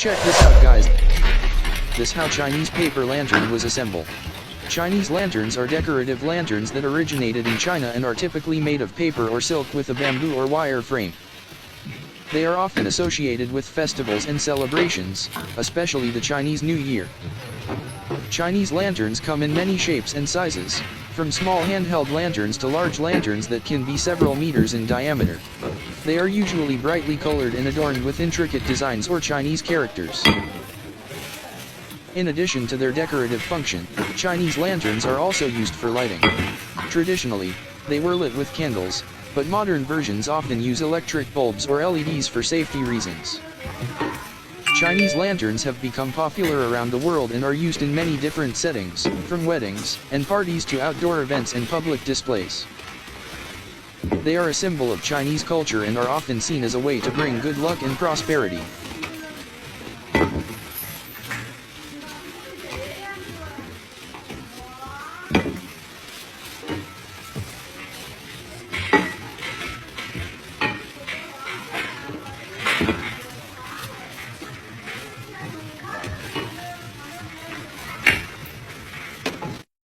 Check this out, guys. This how Chinese paper lantern was assembled. Chinese lanterns are decorative lanterns that originated in China and are typically made of paper or silk with a bamboo or wire frame. They are often associated with festivals and celebrations, especially the Chinese New Year. Chinese lanterns come in many shapes and sizes, from small handheld lanterns to large lanterns that can be several meters in diameter. They are usually brightly colored and adorned with intricate designs or Chinese characters. In addition to their decorative function, Chinese lanterns are also used for lighting. Traditionally, they were lit with candles, but modern versions often use electric bulbs or LEDs for safety reasons. Chinese lanterns have become popular around the world and are used in many different settings, from weddings and parties to outdoor events and public displays. They are a symbol of Chinese culture and are often seen as a way to bring good luck and prosperity.